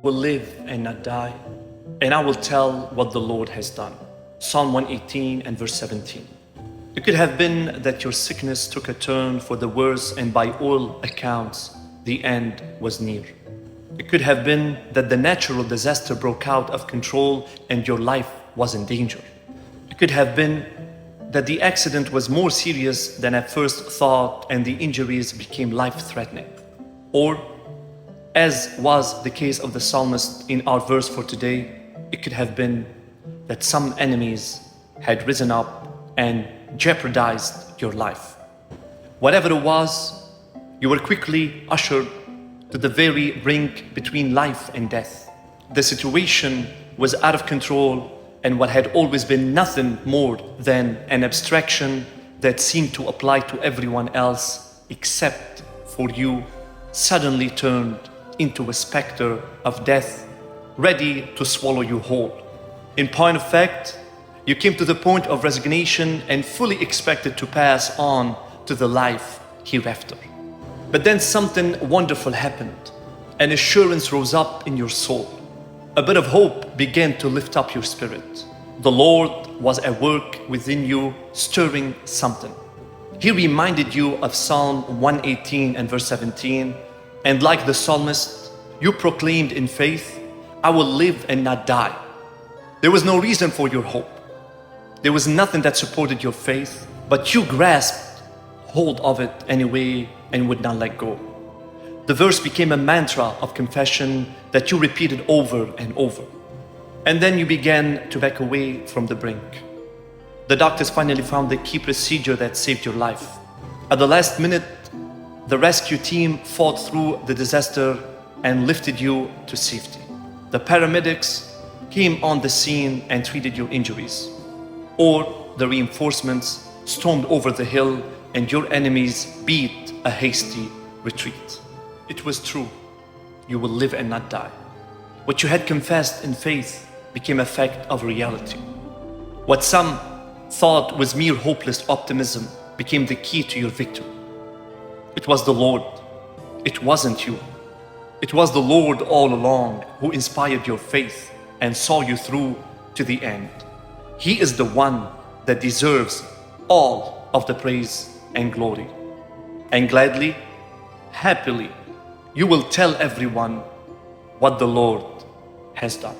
will live and not die, and I will tell what the Lord has done. Psalm 118 and verse 17. It could have been that your sickness took a turn for the worse, and by all accounts, the end was near. It could have been that the natural disaster broke out of control and your life was in danger. It could have been that the accident was more serious than at first thought and the injuries became life-threatening. Or, as was the case of the psalmist in our verse for today, it could have been that some enemies had risen up and jeopardized your life. Whatever it was, you were quickly ushered to the very brink between life and death. The situation was out of control, and what had always been nothing more than an abstraction that seemed to apply to everyone else except for you suddenly turned into a specter of death, ready to swallow you whole. In point of fact, you came to the point of resignation and fully expected to pass on to the life hereafter. But then something wonderful happened. An assurance rose up in your soul. A bit of hope began to lift up your spirit. The Lord was at work within you, stirring something. He reminded you of Psalm 118 and verse 17, and like the psalmist, you proclaimed in faith, I will live and not die. There was no reason for your hope. There was nothing that supported your faith, but you grasped hold of it anyway and would not let go. The verse became a mantra of confession that you repeated over and over. And then you began to back away from the brink. The doctors finally found the key procedure that saved your life. At the last minute, the rescue team fought through the disaster and lifted you to safety. The paramedics came on the scene and treated your injuries. Or the reinforcements stormed over the hill and your enemies beat a hasty retreat. It was true. You will live and not die. What you had confessed in faith became a fact of reality. What some thought was mere hopeless optimism became the key to your victory. It was the Lord. It wasn't you. It was the Lord all along who inspired your faith and saw you through to the end. He is the one that deserves all of the praise and glory. And gladly, happily, you will tell everyone what the Lord has done.